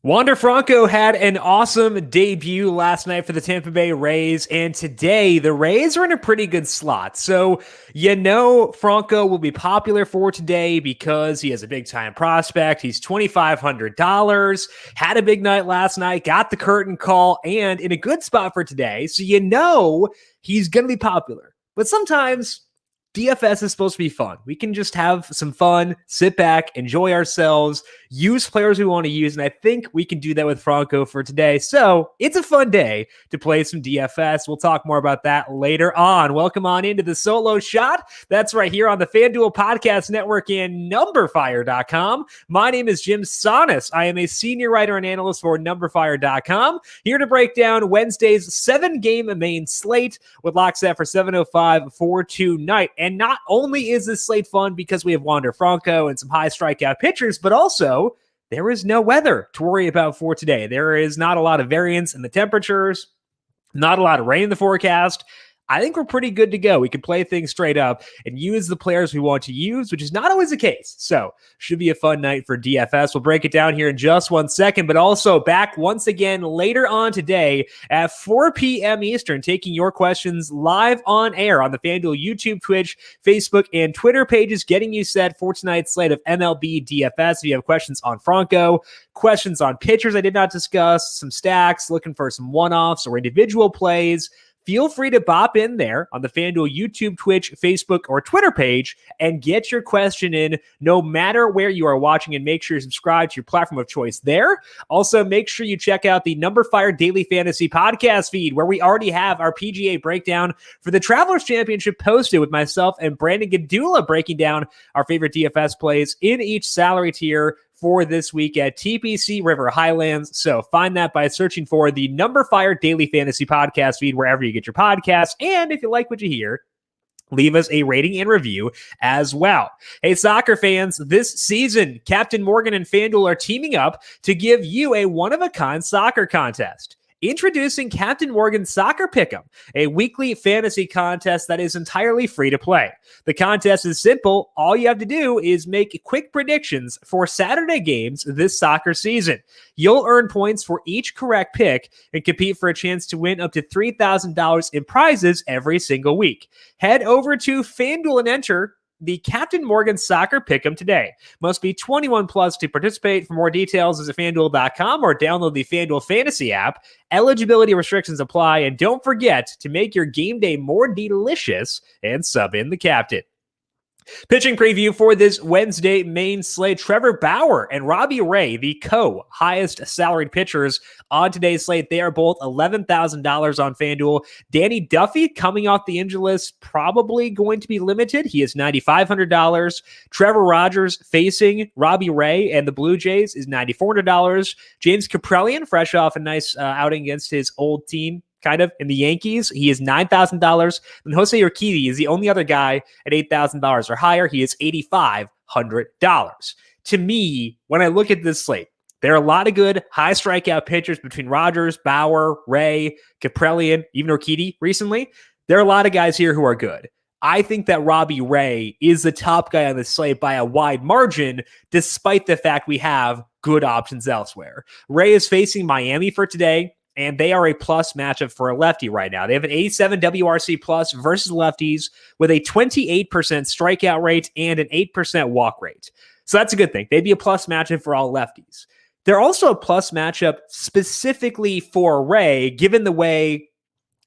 Wander Franco had an awesome debut last night for the Tampa Bay Rays, and today the Rays are in a pretty good slot. So, Franco will be popular for today because he has a big-time prospect. He's $2,500, had a big night last night, got the curtain call, and in a good spot for today. So, he's going to be popular. But sometimes DFS is supposed to be fun. We can just have some fun, sit back, enjoy ourselves, use players we want to use, and I think we can do that with Franco for today. So it's a fun day to play some DFS. We'll talk more about that later on. Welcome on into the solo shot. That's right here on the FanDuel Podcast Network and numberFire.com. My name is Jim Sonis. I am a senior writer and analyst for numberFire.com, here to break down Wednesday's 7-game main slate with lock set for 7:05 for tonight. And not only is this slate fun because we have Wander Franco and some high strikeout pitchers, but also there is no weather to worry about for today. There is not a lot of variance in the temperatures, not a lot of rain in the forecast. I think we're pretty good to go. We can play things straight up and use the players we want to use, which is not always the case. So should be a fun night for DFS. We'll break it down here in just 1 second, but also back once again later on today at 4 p.m. Eastern, taking your questions live on air on the FanDuel YouTube, Twitch, Facebook, and Twitter pages, getting you set for tonight's slate of MLB DFS. If you have questions on Franco, questions on pitchers I did not discuss, some stacks, looking for some one-offs or individual plays, feel free to bop in there on the FanDuel YouTube, Twitch, Facebook, or Twitter page and get your question in no matter where you are watching, and make sure you subscribe to your platform of choice there. Also, make sure you check out the numberFire Daily Fantasy Podcast feed, where we already have our PGA breakdown for the Travelers Championship posted with myself and Brandon Gadula breaking down our favorite DFS plays in each salary tier for this week at TPC River Highlands. So find that by searching for the numberFire Daily Fantasy Podcast feed wherever you get your podcasts. And if you like what you hear, leave us a rating and review as well. Hey, soccer fans, this season, Captain Morgan and FanDuel are teaming up to give you a one-of-a-kind soccer contest. Introducing Captain Morgan's Soccer Pick'em, a weekly fantasy contest that is entirely free to play. The contest is simple. All you have to do is make quick predictions for Saturday games this soccer season. You'll earn points for each correct pick and compete for a chance to win up to $3,000 in prizes every single week. Head over to FanDuel and enter the Captain Morgan Soccer Pick'em today. Must be 21 plus to participate. For more details, visit FanDuel.com or download the FanDuel Fantasy app. Eligibility restrictions apply, and don't forget to make your game day more delicious and sub in the captain. Pitching preview for this Wednesday main slate: Trevor Bauer and Robbie Ray, the highest salaried pitchers on today's slate. They are both $11,000 on FanDuel. Danny Duffy, coming off the injury list, probably going to be limited. He is $9,500. Trevor Rogers facing Robbie Ray and the Blue Jays is $9,400. James Kaprielian, fresh off a nice outing against his old team, kind of, in the Yankees, he is $9,000. And Jose Urquidy is the only other guy at $8,000 or higher. He is $8,500. To me, when I look at this slate, there are a lot of good high strikeout pitchers between Rogers, Bauer, Ray, Kaprielian, even Urquidy recently. There are a lot of guys here who are good. I think that Robbie Ray is the top guy on the slate by a wide margin, despite the fact we have good options elsewhere. Ray is facing Miami for today, and they are a plus matchup for a lefty right now. They have an 87 WRC plus versus lefties with a 28% strikeout rate and an 8% walk rate. So that's a good thing. They'd be a plus matchup for all lefties. They're also a plus matchup specifically for Ray, given the way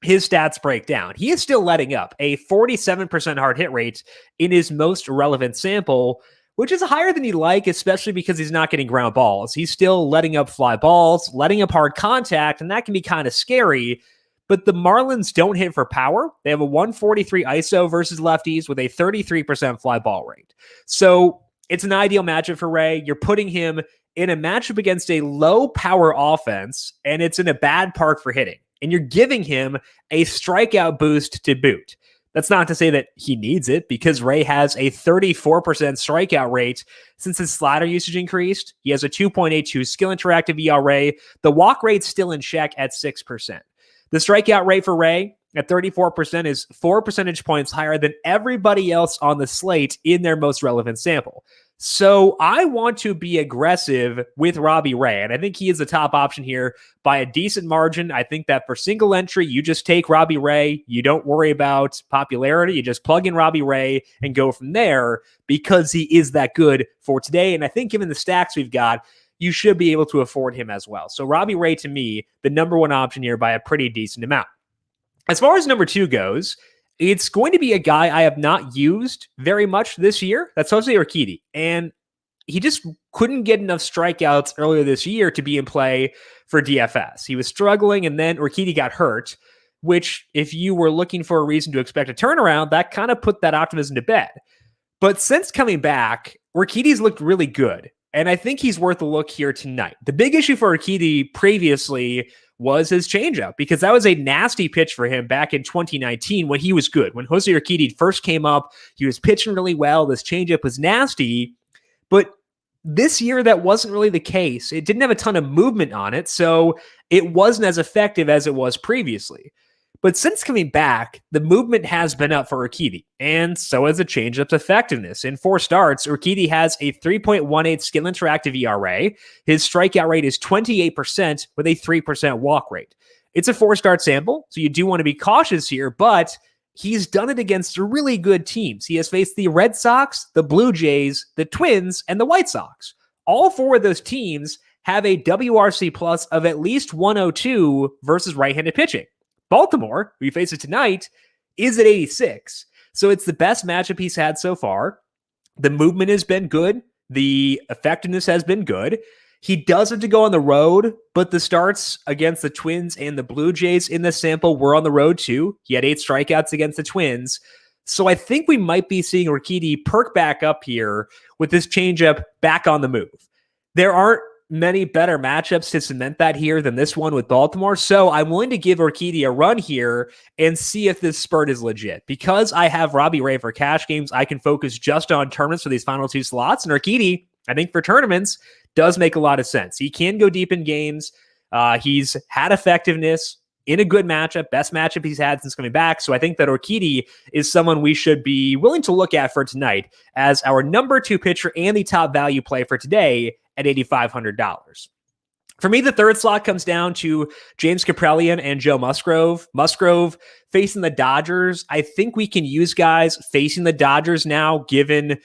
his stats break down. He is still letting up a 47% hard hit rate in his most relevant sample, which is higher than he'd like, especially because he's not getting ground balls. He's still letting up fly balls, letting up hard contact, and that can be kind of scary. But the Marlins don't hit for power. They have a 143 ISO versus lefties with a 33% fly ball rate. So it's an ideal matchup for Ray. You're putting him in a matchup against a low power offense, and it's in a bad park for hitting. And you're giving him a strikeout boost to boot. That's not to say that he needs it, because Ray has a 34% strikeout rate since his slider usage increased. He has a 2.82 skill interactive ERA. The walk rate's still in check at 6%. The strikeout rate for Ray at 34% is 4 percentage points higher than everybody else on the slate in their most relevant sample. So I want to be aggressive with Robbie Ray, and I think he is the top option here by a decent margin. I think that for single entry, you just take Robbie Ray. You don't worry about popularity. You just plug in Robbie Ray and go from there because he is that good for today. And I think given the stacks we've got, you should be able to afford him as well. So Robbie Ray, to me, the number one option here by a pretty decent amount. As far as number two goes, it's going to be a guy I have not used very much this year. That's Jose Urquidy. And he just couldn't get enough strikeouts earlier this year to be in play for DFS. He was struggling, and then Urquidy got hurt, which if you were looking for a reason to expect a turnaround, that kind of put that optimism to bed. But since coming back, Urquidy's looked really good. And I think he's worth a look here tonight. The big issue for Urquidy previously was his changeup, because that was a nasty pitch for him back in 2019 when he was good. When Jose Urquidy first came up, he was pitching really well. This changeup was nasty, but this year that wasn't really the case. It didn't have a ton of movement on it, so it wasn't as effective as it was previously. But since coming back, the movement has been up for Urquidy, and so has the changeup's effectiveness. In 4 starts, Urquidy has a 3.18 skill interactive ERA. His strikeout rate is 28% with a 3% walk rate. It's a 4-start sample, so you do want to be cautious here, but he's done it against really good teams. He has faced the Red Sox, the Blue Jays, the Twins, and the White Sox. All 4 of those teams have a WRC plus of at least 102 versus right-handed pitching. Baltimore, who he faces tonight, is at 86. So it's the best matchup he's had so far. The movement has been good. The effectiveness has been good. He does have to go on the road, but the starts against the Twins and the Blue Jays in this sample were on the road too. He had 8 strikeouts against the Twins. So I think we might be seeing Urquidy perk back up here with this changeup back on the move. There aren't many better matchups to cement that here than this one with Baltimore. So I'm willing to give Urquidy a run here and see if this spurt is legit. Because I have Robbie Ray for cash games, I can focus just on tournaments for these final 2 slots. And Urquidy, I think for tournaments, does make a lot of sense. He can go deep in games. He's had effectiveness in a good matchup, best matchup he's had since coming back. So I think that Urquidy is someone we should be willing to look at for tonight as our number 2 pitcher and the top value play for today at $8,500. For me, the third slot comes down to James Kaprielian and Joe Musgrove. Musgrove facing the Dodgers. I think we can use guys facing the Dodgers now, given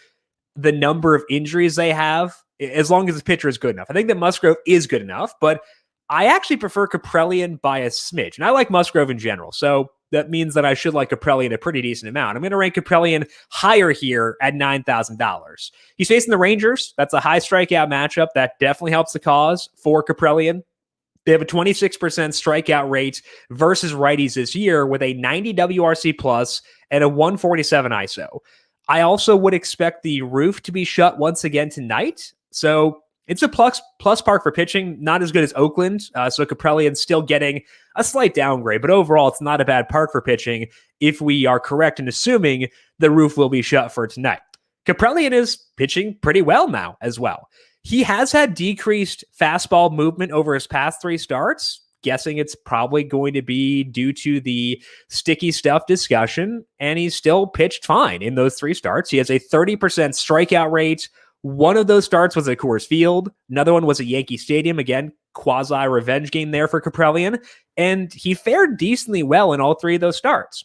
the number of injuries they have, as long as the pitcher is good enough. I think that Musgrove is good enough, but I actually prefer Kaprielian by a smidge. And I like Musgrove in general, so that means that I should like Kaprielian a pretty decent amount. I'm going to rank Kaprielian higher here at $9,000. He's facing the Rangers. That's a high strikeout matchup. That definitely helps the cause for Kaprielian. They have a 26% strikeout rate versus righties this year with a 90 WRC plus and a 147 ISO. I also would expect the roof to be shut once again tonight. So it's a plus park for pitching, not as good as Oakland. So Kaprielian's still getting a slight downgrade, but overall it's not a bad park for pitching if we are correct in assuming the roof will be shut for tonight. Kaprielian is pitching pretty well now as well. He has had decreased fastball movement over his past 3 starts. Guessing it's probably going to be due to the sticky stuff discussion, and he's still pitched fine in those 3 starts. He has a 30% strikeout rate. One of those starts was at Coors Field. Another one was at Yankee Stadium. Again, quasi-revenge game there for Kaprielian. And he fared decently well in all 3 of those starts.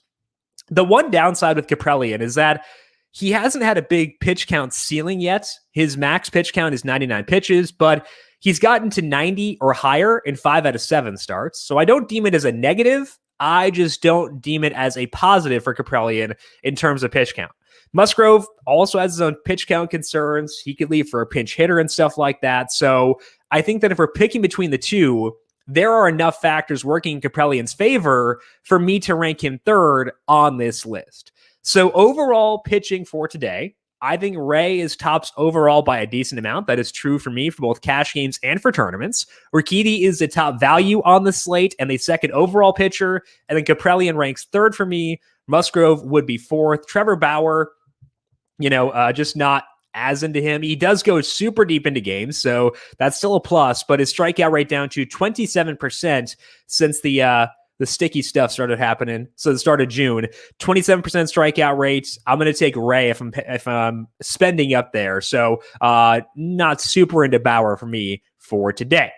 The one downside with Kaprielian is that he hasn't had a big pitch count ceiling yet. His max pitch count is 99 pitches, but he's gotten to 90 or higher in 5 out of 7 starts. So I don't deem it as a negative. I just don't deem it as a positive for Kaprielian in terms of pitch count. Musgrove also has his own pitch count concerns. He could leave for a pinch hitter and stuff like that. So I think that if we're picking between the 2, there are enough factors working in Kaprielian's favor for me to rank him 3rd on this list. So overall pitching for today, I think Ray is tops overall by a decent amount. That is true for me for both cash games and for tournaments. Urquidy is the top value on the slate and the second overall pitcher. And then Kaprielian ranks 3rd for me. Musgrove would be 4th. Trevor Bauer, just not as into him. He does go super deep into games, so that's still a plus, but his strikeout rate down to 27% since the the sticky stuff started happening. So the start of June, 27% strikeout rate. I'm going to take Ray if I'm spending up there. So not super into Bauer for me for today.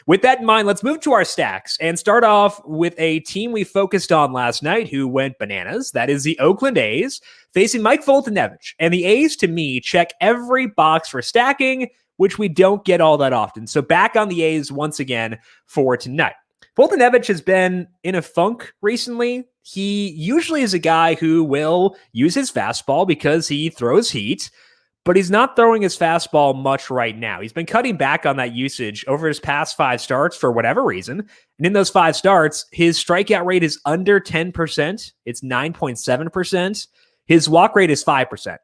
With that in mind, let's move to our stacks and start off with a team we focused on last night who went bananas. That is the Oakland A's facing Mike Foltynewicz. And the A's, to me, check every box for stacking, which we don't get all that often. So back on the A's once again for tonight. Foltynewicz has been in a funk recently. He usually is a guy who will use his fastball because he throws heat, but he's not throwing his fastball much right now. He's been cutting back on that usage over his past 5 starts for whatever reason. And in those 5 starts, his strikeout rate is under 10%. It's 9.7%. His walk rate is 5%.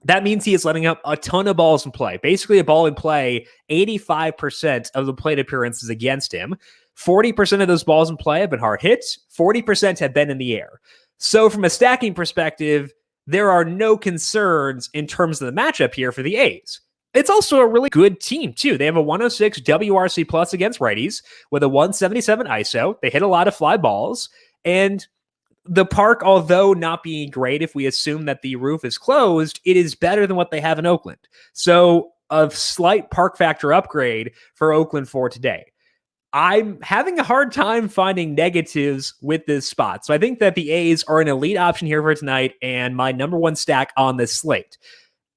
That means he is letting up a ton of balls in play. Basically, a ball in play, 85% of the plate appearances against him. 40% of those balls in play have been hard hits. 40% have been in the air. So from a stacking perspective, there are no concerns in terms of the matchup here for the A's. It's also a really good team, too. They have a 106 WRC plus against righties with a 177 ISO. They hit a lot of fly balls. And the park, although not being great, if we assume that the roof is closed, it is better than what they have in Oakland. So a slight park factor upgrade for Oakland for today. I'm having a hard time finding negatives with this spot. So I think that the A's are an elite option here for tonight and my number one stack on this slate.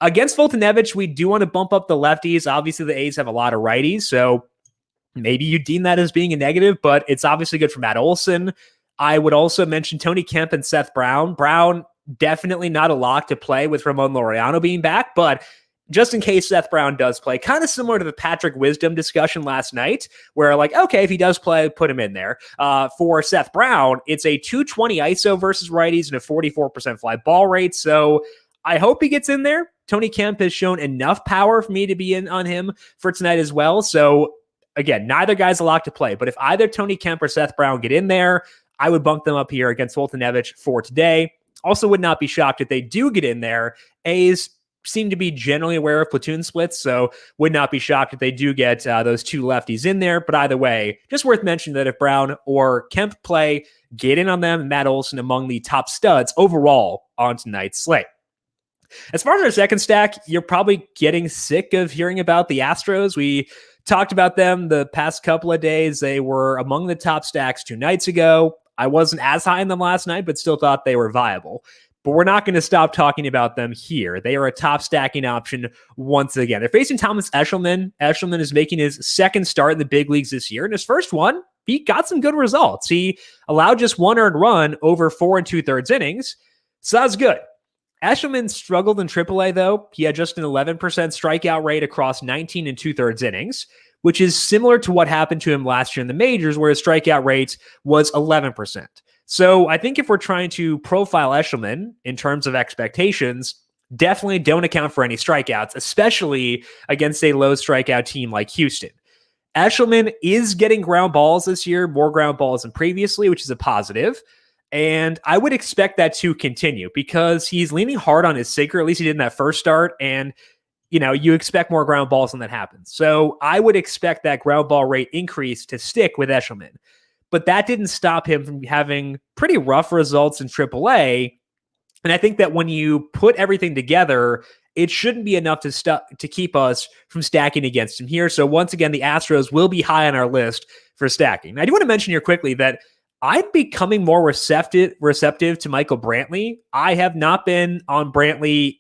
Against Foltynewicz, we do want to bump up the lefties. Obviously, the A's have a lot of righties, so maybe you deem that as being a negative, but it's obviously good for Matt Olson. I would also mention Tony Kemp and Seth Brown. Brown, definitely not a lock to play with Ramon Laureano being back, but just in case Seth Brown does play, kind of similar to the Patrick Wisdom discussion last night, where like, okay, if he does play, put him in there. For Seth Brown, it's a 220 ISO versus righties and a 44% fly ball rate. So I hope he gets in there. Tony Kemp has shown enough power for me to be in on him for tonight as well. So again, neither guy's a lock to play, but if either Tony Kemp or Seth Brown get in there, I would bump them up here against Foltynewicz for today. Also would not be shocked if they do get in there. A's seem to be generally aware of platoon splits, so would not be shocked if they do get those 2 lefties in there. But either way, just worth mentioning that if Brown or Kemp play, get in on them. Matt Olson among the top studs overall on tonight's slate. As far as our second stack, you're probably getting sick of hearing about the Astros. We talked about them the past couple of days. They were among the top stacks 2 nights ago. I wasn't as high on them last night, but still thought they were viable. But we're not going to stop talking about them here. They are a top stacking option once again. They're facing Thomas Eshelman. Eshelman is making his second start in the big leagues this year. And his first one, he got some good results. He allowed just 1 earned run over 4 2/3 innings. So that was good. Eshelman struggled in AAA, though. He had just an 11% strikeout rate across 19 2/3 innings, which is similar to what happened to him last year in the majors, where his strikeout rate was 11%. So I think if we're trying to profile Eshelman in terms of expectations, definitely don't account for any strikeouts, especially against a low strikeout team like Houston. Eshelman is getting ground balls this year, more ground balls than previously, which is a positive. And I would expect that to continue because he's leaning hard on his sinker, at least he did in that first start. And, you expect more ground balls when that happens. So I would expect that ground ball rate increase to stick with Eshelman. But that didn't stop him from having pretty rough results in AAA. And I think that when you put everything together, it shouldn't be enough to keep us from stacking against him here. So once again, the Astros will be high on our list for stacking. I do want to mention here quickly that I'm becoming more receptive to Michael Brantley. I have not been on Brantley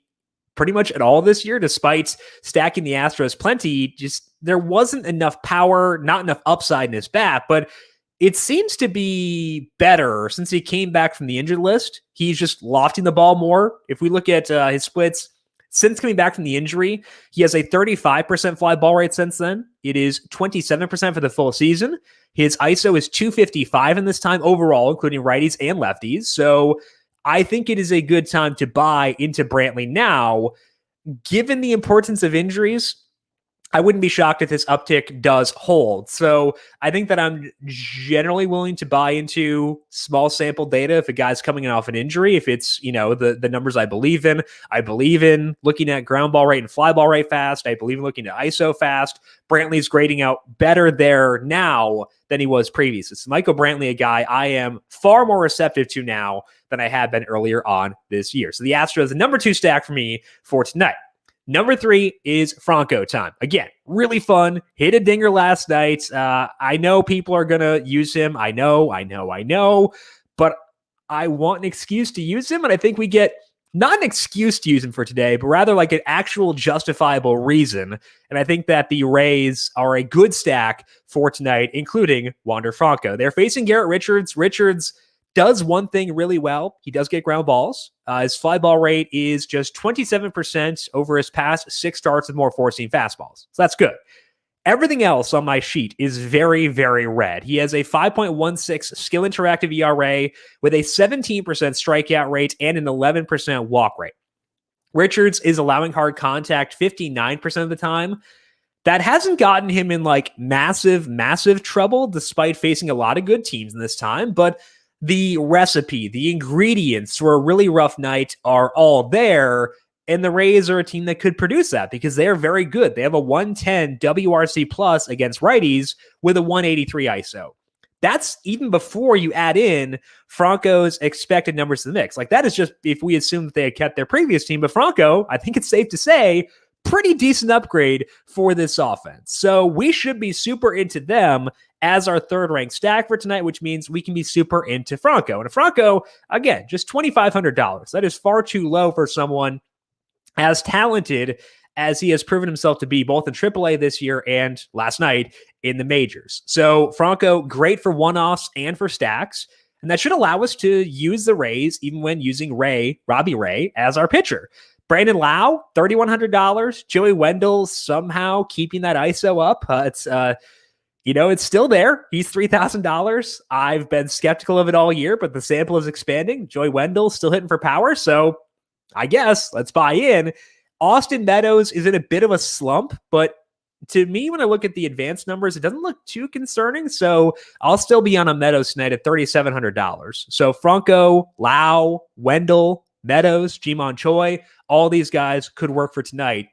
pretty much at all this year, despite stacking the Astros plenty. Just there wasn't enough power, not enough upside in his bat, but it seems to be better since he came back from the injured list. He's just lofting the ball more. If we look at his splits since coming back from the injury, he has a 35% fly ball rate since then. It is 27% for the full season. His ISO is 255 in this time overall, including righties and lefties. So I think it is a good time to buy into Brantley now. Given the importance of injuries, I wouldn't be shocked if this uptick does hold. So I think that I'm generally willing to buy into small sample data if a guy's coming off an injury, if it's, the numbers I believe in. I believe in looking at ground ball rate and fly ball rate fast. I believe in looking at ISO fast. Brantley's grading out better there now than he was previously. So Michael Brantley, a guy I am far more receptive to now than I had been earlier on this year. So the Astros, the number 2 stack for me for tonight. Number 3 is Franco time. Again, really fun. Hit a dinger last night. I know people are going to use him. I know. But I want an excuse to use him. And I think we get not an excuse to use him for today, but rather like an actual justifiable reason. And I think that the Rays are a good stack for tonight, including Wander Franco. They're facing Garrett Richards. Richards does one thing really well. He does get ground balls. His fly ball rate is just 27% over his past 6 starts with more four-seam fastballs. So that's good. Everything else on my sheet is very, very red. He has a 5.16 skill interactive ERA with a 17% strikeout rate and an 11% walk rate. Richards is allowing hard contact 59% of the time. That hasn't gotten him in like massive, massive trouble despite facing a lot of good teams in this time, but the recipe, the ingredients for a really rough night are all there, and the Rays are a team that could produce that because they are very good. They have a 110 WRC plus against righties with a 183 ISO. That's even before you add in Franco's expected numbers to the mix. Like that is just if we assume that they had kept their previous team, but Franco, I think it's safe to say, pretty decent upgrade for this offense. So we should be super into them as our 3rd ranked stack for tonight, which means we can be super into Franco. And Franco, again, just $2,500. That is far too low for someone as talented as he has proven himself to be both in AAA this year and last night in the majors. So Franco, great for one-offs and for stacks. And that should allow us to use the Rays even when using Robbie Ray, as our pitcher. Brandon Lau, $3,100. Joey Wendell somehow keeping that ISO up. It's still there. He's $3,000. I've been skeptical of it all year, but the sample is expanding. Joey Wendell still hitting for power. So I guess let's buy in. Austin Meadows is in a bit of a slump, but to me, when I look at the advanced numbers, it doesn't look too concerning. So I'll still be on a Meadows tonight at $3,700. So Franco, Lau, Wendell, Meadows, Ji-Man Choi, all these guys could work for tonight.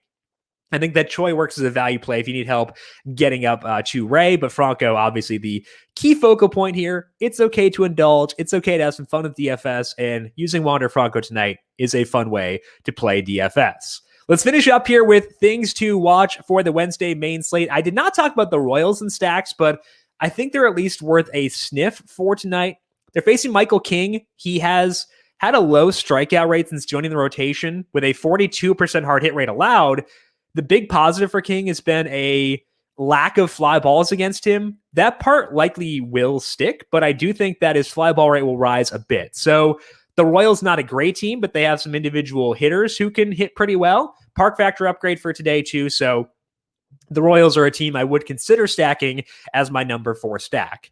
I think that Choi works as a value play if you need help getting up to Ray, but Franco, obviously the key focal point here. It's okay to indulge. It's okay to have some fun with DFS, and using Wander Franco tonight is a fun way to play DFS. Let's finish up here with things to watch for the Wednesday main slate. I did not talk about the Royals and stacks, but I think they're at least worth a sniff for tonight. They're facing Michael King. He has had a low strikeout rate since joining the rotation with a 42% hard hit rate allowed. The big positive for King has been a lack of fly balls against him. That part likely will stick, but I do think that his fly ball rate will rise a bit. So the Royals, not a great team, but they have some individual hitters who can hit pretty well. Park factor upgrade for today too. So the Royals are a team I would consider stacking as my number 4 stack.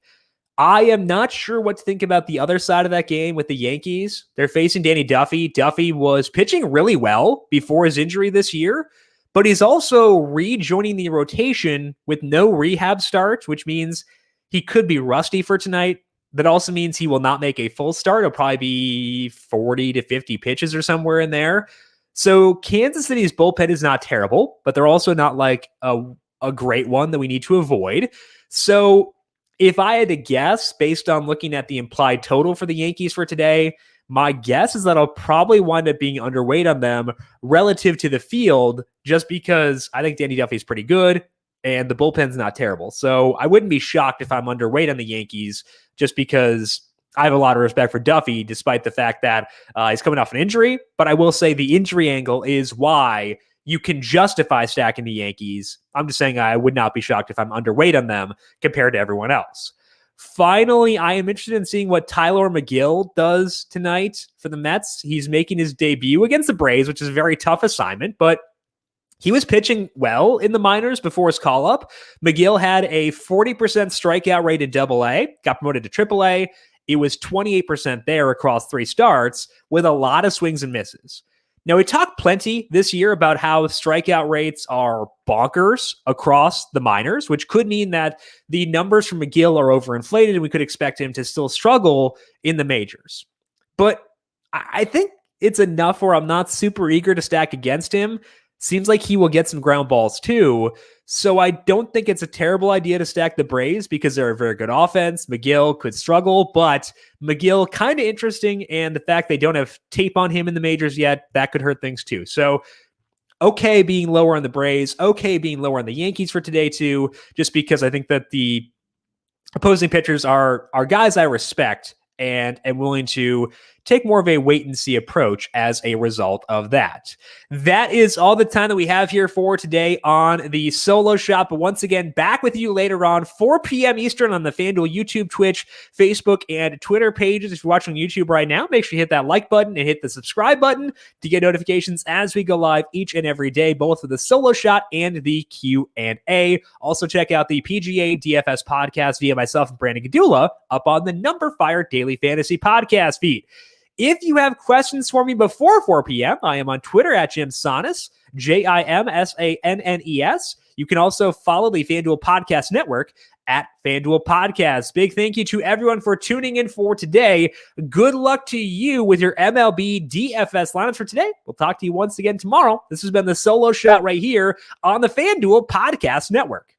I am not sure what to think about the other side of that game with the Yankees. They're facing Danny Duffy. Duffy was pitching really well before his injury this year, but he's also rejoining the rotation with no rehab start, which means he could be rusty for tonight. That also means he will not make a full start. It'll probably be 40 to 50 pitches or somewhere in there. So Kansas City's bullpen is not terrible, but they're also not like a great one that we need to avoid. So if I had to guess, based on looking at the implied total for the Yankees for today, my guess is that I'll probably wind up being underweight on them relative to the field, just because I think Danny Duffy is pretty good and the bullpen's not terrible. So I wouldn't be shocked if I'm underweight on the Yankees, just because I have a lot of respect for Duffy, despite the fact that he's coming off an injury. But I will say the injury angle is why you can justify stacking the Yankees. I'm just saying I would not be shocked if I'm underweight on them compared to everyone else. Finally, I am interested in seeing what Tyler McGill does tonight for the Mets. He's making his debut against the Braves, which is a very tough assignment, but he was pitching well in the minors before his call-up. McGill had a 40% strikeout rate in AA, got promoted to AAA. It was 28% there across 3 starts with a lot of swings and misses. Now, we talked plenty this year about how strikeout rates are bonkers across the minors, which could mean that the numbers from McGill are overinflated and we could expect him to still struggle in the majors. But I think it's enough where I'm not super eager to stack against him. Seems like he will get some ground balls too. So I don't think it's a terrible idea to stack the Braves because they're a very good offense. McGill could struggle, but McGill kind of interesting. And the fact they don't have tape on him in the majors yet, that could hurt things too. So okay being lower on the Braves, okay being lower on the Yankees for today too, just because I think that the opposing pitchers are guys I respect and am willing to take more of a wait and see approach as a result of that. That is all the time that we have here for today on the Solo Shot. But once again, back with you later on, 4 p.m. Eastern on the FanDuel YouTube, Twitch, Facebook, and Twitter pages. If you're watching on YouTube right now, make sure you hit that like button and hit the subscribe button to get notifications as we go live each and every day, both for the Solo Shot and the Q&A. Also, check out the PGA DFS podcast via myself and Brandon Gadula up on the numberFire Daily Fantasy Podcast feed. If you have questions for me before 4 p.m., I am on Twitter at JimSannes, JimSannes. You can also follow the FanDuel Podcast Network at FanDuel Podcast. Big thank you to everyone for tuning in for today. Good luck to you with your MLB DFS lineups for today. We'll talk to you once again tomorrow. This has been the Solo Shot right here on the FanDuel Podcast Network.